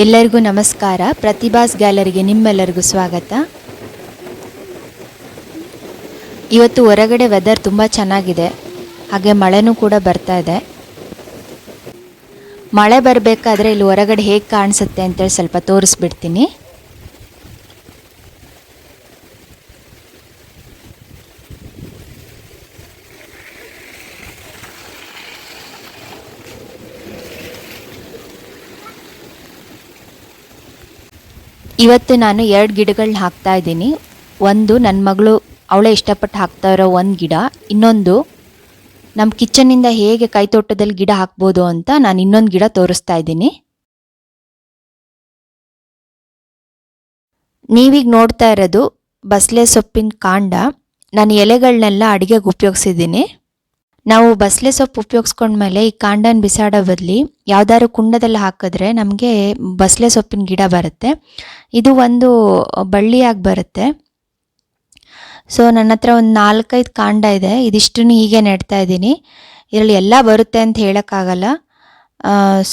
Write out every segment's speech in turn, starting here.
ಎಲ್ಲರಿಗೂ ನಮಸ್ಕಾರ. ಪ್ರತಿಭಾಸ್ ಗ್ಯಾಲರಿಗೆ ನಿಮ್ಮೆಲ್ಲರಿಗೂ ಸ್ವಾಗತ. ಇವತ್ತು ಹೊರಗಡೆ ವೆದರ್ ತುಂಬ ಚೆನ್ನಾಗಿದೆ, ಹಾಗೆ ಮಳೆನೂ ಕೂಡ ಬರ್ತಾ ಇದೆ. ಮಳೆ ಬರಬೇಕಾದ್ರೆ ಇಲ್ಲಿ ಹೊರಗಡೆ ಹೇಗೆ ಕಾಣಿಸುತ್ತೆ ಅಂತೇಳಿ ಸ್ವಲ್ಪ ತೋರಿಸ್ಬಿಡ್ತೀನಿ. ಇವತ್ತು ನಾನು 2 ಗಿಡಗಳನ್ನ ಹಾಕ್ತಾ ಇದ್ದೀನಿ. ಒಂದು ನನ್ನ ಮಗಳು ಅವಳೇ ಇಷ್ಟಪಟ್ಟು ಹಾಕ್ತಾ ಇರೋ ಒಂದು ಗಿಡ, ಇನ್ನೊಂದು ನಮ್ಮ ಕಿಚನ್ನಿಂದ ಹೇಗೆ ಕೈತೋಟದಲ್ಲಿ ಗಿಡ ಹಾಕ್ಬೋದು ಅಂತ ನಾನು ಇನ್ನೊಂದು ಗಿಡ ತೋರಿಸ್ತಾ ಇದ್ದೀನಿ. ನೀವೀಗ ನೋಡ್ತಾ ಇರೋದು ಬಸಳೆ ಸೊಪ್ಪಿನ ಕಾಂಡ. ನಾನು ಎಲೆಗಳನ್ನೆಲ್ಲ ಅಡುಗೆಗೆ ಉಪಯೋಗಿಸಿದ್ದೀನಿ. ನಾವು ಬಸಳೆ ಸೊಪ್ಪು ಉಪಯೋಗಿಸ್ಕೊಂಡ್ಮೇಲೆ ಈ ಕಾಂಡನ ಬಿಸಾಡೋ ಬದಲಿ ಯಾವ್ದಾದ್ರು ಕುಂಡದಲ್ಲಿ ಹಾಕಿದ್ರೆ ನಮಗೆ ಬಸಳೆ ಸೊಪ್ಪಿನ ಗಿಡ ಬರುತ್ತೆ. ಇದು ಒಂದು ಬಳ್ಳಿಯಾಗಿ ಬರುತ್ತೆ. ಸೊ ನನ್ನ ಹತ್ರ ಒಂದು 4-5 ಕಾಂಡ ಇದೆ. ಇದಿಷ್ಟನ್ನು ಹೀಗೆ ನೆಡ್ತಾ ಇದ್ದೀನಿ. ಇದರಲ್ಲಿ ಎಲ್ಲ ಬರುತ್ತೆ ಅಂತ ಹೇಳೋಕ್ಕಾಗಲ್ಲ.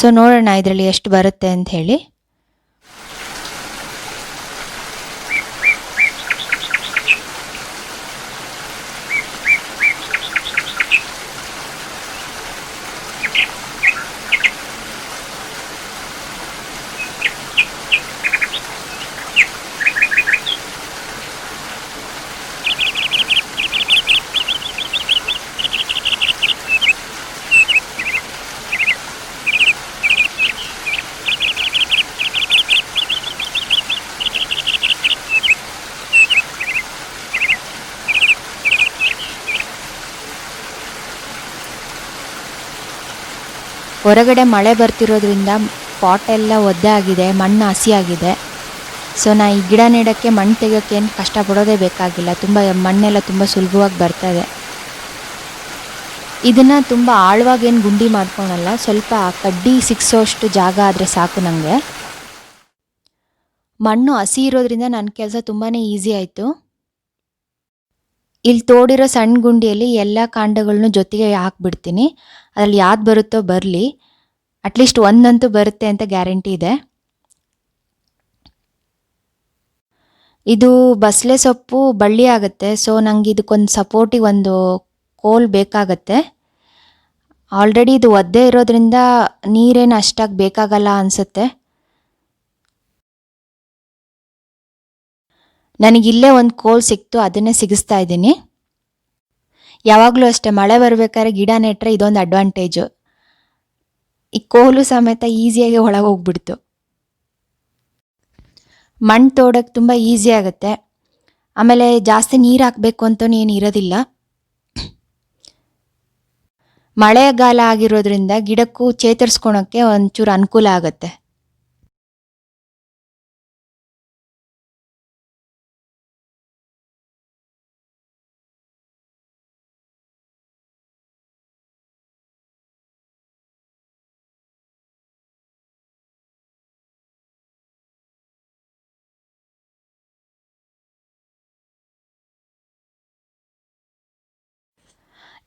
ಸೊ ನೋಡೋಣ ಇದರಲ್ಲಿ ಎಷ್ಟು ಬರುತ್ತೆ ಅಂತ ಹೇಳಿ. ಹೊರಗಡೆ ಮಳೆ ಬರ್ತಿರೋದ್ರಿಂದ ಪಾಟ್ ಎಲ್ಲ ಒದ್ದೆ ಆಗಿದೆ, ಮಣ್ಣು ಹಸಿಯಾಗಿದೆ. ಸೊ ನಾ ಈ ಗಿಡ ನೆಡೋಕ್ಕೆ ಮಣ್ಣು ತೆಗೋಕ್ಕೆ ಏನು ಕಷ್ಟಪಡೋದೇ ಬೇಕಾಗಿಲ್ಲ. ಮಣ್ಣೆಲ್ಲ ತುಂಬ ಸುಲಭವಾಗಿ ಬರ್ತದೆ. ಇದನ್ನು ತುಂಬ ಆಳವಾಗೇನು ಗುಂಡಿ ಮಾಡ್ಕೊಳಲ್ಲ, ಸ್ವಲ್ಪ ಕಡ್ಡಿ ಸಿಕ್ಸೋಷ್ಟು ಜಾಗ ಆದರೆ ಸಾಕು ನನಗೆ. ಮಣ್ಣು ಹಸಿ ಇರೋದ್ರಿಂದ ನನ್ನ ಕೆಲಸ ತುಂಬಾ ಈಸಿ ಆಯಿತು. ಇಲ್ಲಿ ತೋಡಿರೋ ಸಣ್ಣ ಗುಂಡಿಯಲ್ಲಿ ಎಲ್ಲ ಕಾಂಡಗಳನ್ನು ಜೊತೆಗೆ ಹಾಕ್ಬಿಡ್ತೀನಿ. ಅದರಲ್ಲಿ ಯಾವ್ದು ಬರುತ್ತೋ ಬರಲಿ, ಅಟ್ಲೀಸ್ಟ್ ಒಂದಂತೂ ಬರುತ್ತೆ ಅಂತ ಗ್ಯಾರಂಟಿ ಇದೆ. ಇದು ಬಸಳೆ ಸೊಪ್ಪು ಬಳ್ಳಿ ಆಗುತ್ತೆ. ಸೊ ನನಗೆ ಇದಕ್ಕೊಂದು ಸಪೋರ್ಟಿಗೆ ಒಂದು ಕೋಲ್ ಬೇಕಾಗತ್ತೆ. ಆಲ್ರೆಡಿ ಇದು ಒದ್ದೆ ಇರೋದ್ರಿಂದ ನೀರೇನು ಅಷ್ಟಾಗಿ ಬೇಕಾಗಲ್ಲ ಅನಿಸುತ್ತೆ. ನನಗಿಲ್ಲೇ ಒಂದು ಕೋಲ್ ಸಿಕ್ತು, ಅದನ್ನೇ ಸಿಗಿಸ್ತಾ ಇದ್ದೀನಿ. ಯಾವಾಗಲೂ ಅಷ್ಟೇ, ಮಳೆ ಬರಬೇಕಾದ್ರೆ ಗಿಡ ನೆಟ್ಟರೆ ಇದೊಂದು ಅಡ್ವಾಂಟೇಜು. ಈ ಕೋಲು ಸಮೇತ ಈಸಿಯಾಗಿ ಒಳಗೆ ಹೋಗ್ಬಿಡ್ತು. ಮಣ್ಣು ತೋಡಕ್ಕೆ ತುಂಬ ಈಸಿ ಆಗುತ್ತೆ. ಆಮೇಲೆ ಜಾಸ್ತಿ ನೀರು ಹಾಕಬೇಕು ಅಂತಲೂ ಏನು ಇರೋದಿಲ್ಲ. ಮಳೆಗಾಲ ಆಗಿರೋದ್ರಿಂದ ಗಿಡಕ್ಕೂ ಚೇತರಿಸ್ಕೊಳಕ್ಕೆ ಒಂಚೂರು ಅನುಕೂಲ ಆಗುತ್ತೆ.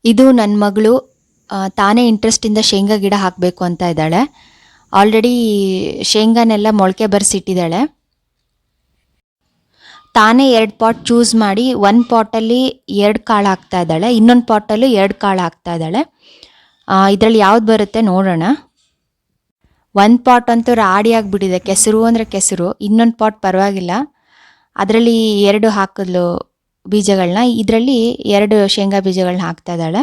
ಇದು ನನ್ನ ಮಗಳು ತಾನೇ ಇಂಟ್ರೆಸ್ಟಿಂದ ಶೇಂಗಾ ಗಿಡ ಹಾಕಬೇಕು ಅಂತ ಇದ್ದಾಳೆ. ಆಲ್ರೆಡಿ ಶೇಂಗಾನೆಲ್ಲ ಮೊಳಕೆ ಬರೆಸಿಟ್ಟಿದ್ದಾಳೆ. ತಾನೇ 2 ಪಾಟ್ ಚೂಸ್ ಮಾಡಿ ಒಂದು ಪಾಟಲ್ಲಿ 2 ಕಾಳು ಹಾಕ್ತಾ ಇದ್ದಾಳೆ, ಇನ್ನೊಂದು ಪಾಟಲ್ಲೂ 2 ಕಾಳು ಹಾಕ್ತಾ ಇದ್ದಾಳೆ. ಇದರಲ್ಲಿ ಯಾವ್ದು ಬರುತ್ತೆ ನೋಡೋಣ. ಒಂದು ಪಾಟ್ ಅಂತೂ ರಾಡಿ ಆಗಿಬಿಟ್ಟಿದೆ, ಕೆಸರು ಅಂದರೆ ಕೆಸರು. ಇನ್ನೊಂದು ಪಾಟ್ ಪರವಾಗಿಲ್ಲ, ಅದರಲ್ಲಿ 2 ಹಾಕಿದ್ಲು ಬೀಜಗಳನ್ನ. ಇದರಲ್ಲಿ 2 ಶೇಂಗಾ ಬೀಜಗಳನ್ನ ಹಾಕ್ತಾ ಇದ್ದಾಳೆ.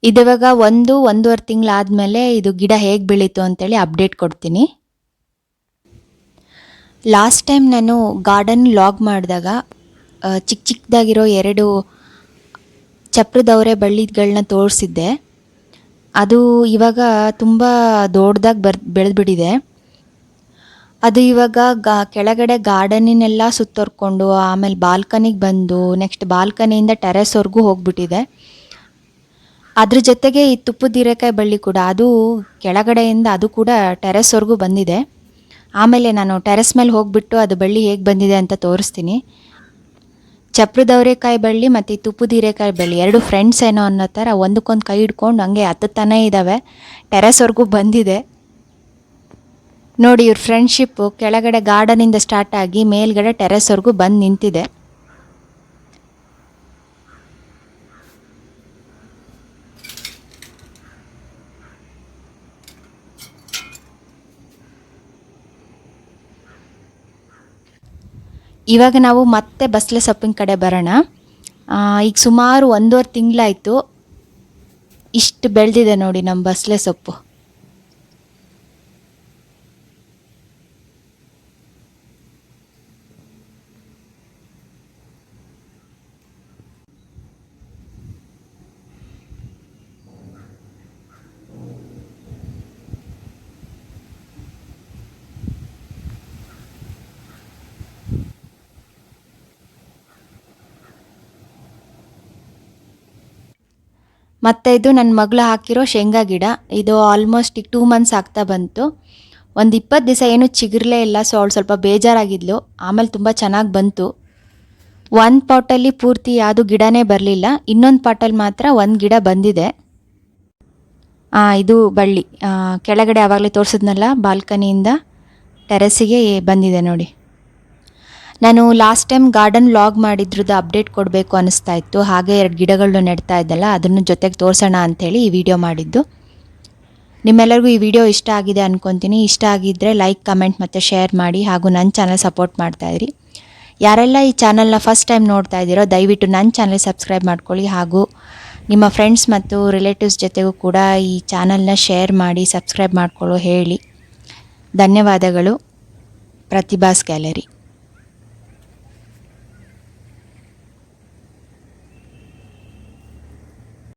ಇದಿವಾಗ 1-1.5 ತಿಂಗಳಾದಮೇಲೆ ಇದು ಗಿಡ ಹೇಗೆ ಬೆಳೀತು ಅಂತೇಳಿ ಅಪ್ಡೇಟ್ ಕೊಡ್ತೀನಿ. ಲಾಸ್ಟ್ ಟೈಮ್ ನಾನು ಗಾರ್ಡನ್ ಲಾಗ್ ಮಾಡಿದಾಗ ಚಿಕ್ಕದಾಗಿರೋ 2 ಚಪ್ರದವರೆ ಬಳ್ಳಿಗಳನ್ನ ತೋರಿಸಿದ್ದೆ. ಅದು ಇವಾಗ ತುಂಬ ದೊಡ್ಡದಾಗಿ ಬೆಳೆದ್ಬಿಟ್ಟಿದೆ. ಅದು ಇವಾಗ ಕೆಳಗಡೆ ಗಾರ್ಡನಿನೆಲ್ಲ ಸುತ್ತೋರ್ಕೊಂಡು ಆಮೇಲೆ ಬಾಲ್ಕನಿಗೆ ಬಂದು ನೆಕ್ಸ್ಟ್ ಬಾಲ್ಕನಿಯಿಂದ ಟೆರೆಸ್ವರೆಗೂ ಹೋಗ್ಬಿಟ್ಟಿದೆ. ಅದ್ರ ಜೊತೆಗೆ ಈ ತುಪ್ಪದ ಹೀರೆಕಾಯಿ ಬಳ್ಳಿ ಕೂಡ ಅದು ಕೆಳಗಡೆಯಿಂದ ಅದು ಕೂಡ ಟೆರೆಸ್ವರೆಗೂ ಬಂದಿದೆ. ಆಮೇಲೆ ನಾನು ಟೆರೆಸ್ ಮೇಲೆ ಹೋಗಿಬಿಟ್ಟು ಅದು ಬಳ್ಳಿ ಹೇಗೆ ಬಂದಿದೆ ಅಂತ ತೋರಿಸ್ತೀನಿ. ಚಪ್ರದವರೆಕಾಯಿ ಬಳ್ಳಿ ಮತ್ತು ಈ ತುಪ್ಪದ ಹೀರೆಕಾಯಿ ಬಳ್ಳಿ 2 ಫ್ರೆಂಡ್ಸ್ ಏನೋ ಅನ್ನೋ ಥರ ಒಂದಕ್ಕೊಂದು ಕೈ ಹಿಡ್ಕೊಂಡು ಹಂಗೆ ಹತ್ತುತ್ತಾನೇ ಇದ್ದಾವೆ. ಟೆರೆಸ್ವರೆಗೂ ಬಂದಿದೆ. ನೋಡಿ ಇವ್ರ ಫ್ರೆಂಡ್ಶಿಪ್ಪು ಕೆಳಗಡೆ ಗಾರ್ಡನಿಂದ ಸ್ಟಾರ್ಟ್ ಆಗಿ ಮೇಲ್ಗಡೆ ಟೆರೆಸ್ವರೆಗೂ ಬಂದು ನಿಂತಿದೆ. ಇವಾಗ ನಾವು ಮತ್ತೆ ಬಸಳೆ ಸೊಪ್ಪಿನ ಕಡೆ ಬರೋಣ. ಈಗ ಸುಮಾರು 1.5 ತಿಂಗಳಾಯಿತು, ಇಷ್ಟು ಬೆಳೆದಿದೆ ನೋಡಿ ನಮ್ಮ ಬಸಳೆ ಸೊಪ್ಪು. ಮತ್ತು ಇದು ನನ್ನ ಮಗಳು ಹಾಕಿರೋ ಶೇಂಗಾ ಗಿಡ. ಇದು ಆಲ್ಮೋಸ್ಟ್ ಈಗ 2 ಮಂತ್ಸ್ ಆಗ್ತಾ ಬಂತು. ಒಂದು 20 ದಿವಸ ಏನೂ ಚಿಗುರಲೇ ಇಲ್ಲ. ಸೊ ಅವಳು ಸ್ವಲ್ಪ ಬೇಜಾರಾಗಿದ್ಲು. ಆಮೇಲೆ ತುಂಬ ಚೆನ್ನಾಗಿ ಬಂತು. ಒಂದು ಪಾಟಲ್ಲಿ ಪೂರ್ತಿ ಯಾವುದು ಗಿಡನೇ ಬರಲಿಲ್ಲ, ಇನ್ನೊಂದು ಪಾಟಲ್ಲಿ ಮಾತ್ರ ಒಂದು ಗಿಡ ಬಂದಿದೆ. ಇದು ಬಳ್ಳಿ ಕೆಳಗಡೆ ಆವಾಗಲೇ ತೋರಿಸಿದ್ನಲ್ಲ, ಬಾಲ್ಕನಿಯಿಂದ ಟೆರೆಸಿಗೆ ಬಂದಿದೆ ನೋಡಿ. ನಾನು ಲಾಸ್ಟ್ ಟೈಮ್ ಗಾರ್ಡನ್ ವ್ಲಾಗ್ ಮಾಡಿದ್ರದ್ದು ಅಪ್ಡೇಟ್ ಕೊಡಬೇಕು ಅನ್ನಿಸ್ತಾ ಇತ್ತು. ಹಾಗೆ 2 ಗಿಡಗಳನ್ನ ನೆಡ್ತಾ ಇದ್ದಲ್ಲ, ಅದನ್ನು ಜೊತೆಗೆ ತೋರಿಸೋಣ ಅಂಥೇಳಿ ಈ ವಿಡಿಯೋ ಮಾಡಿದ್ದು. ನಿಮ್ಮೆಲ್ಲರಿಗೂ ಈ ವಿಡಿಯೋ ಇಷ್ಟ ಆಗಿದೆ ಅಂದ್ಕೊತೀನಿ. ಇಷ್ಟ ಆಗಿದ್ದರೆ ಲೈಕ್, ಕಮೆಂಟ್ ಮತ್ತು ಶೇರ್ ಮಾಡಿ. ಹಾಗೂ ನನ್ನ ಚಾನಲ್ ಸಪೋರ್ಟ್ ಮಾಡ್ತಾಯಿದ್ರಿ. ಯಾರೆಲ್ಲ ಈ ಚಾನಲ್ನ ಫಸ್ಟ್ ಟೈಮ್ ನೋಡ್ತಾ ಇದ್ದೀರೋ ದಯವಿಟ್ಟು ನನ್ನ ಚಾನಲ್ ಸಬ್ಸ್ಕ್ರೈಬ್ ಮಾಡ್ಕೊಳ್ಳಿ. ಹಾಗೂ ನಿಮ್ಮ ಫ್ರೆಂಡ್ಸ್ ಮತ್ತು ರಿಲೇಟಿವ್ಸ್ ಜೊತೆಗೂ ಕೂಡ ಈ ಚಾನಲ್ನ ಶೇರ್ ಮಾಡಿ ಸಬ್ಸ್ಕ್ರೈಬ್ ಮಾಡ್ಕೊಳ್ಳೋ ಹೇಳಿ. ಧನ್ಯವಾದಗಳು. ಪ್ರತಿಭಾಸ್ ಗ್ಯಾಲರಿ.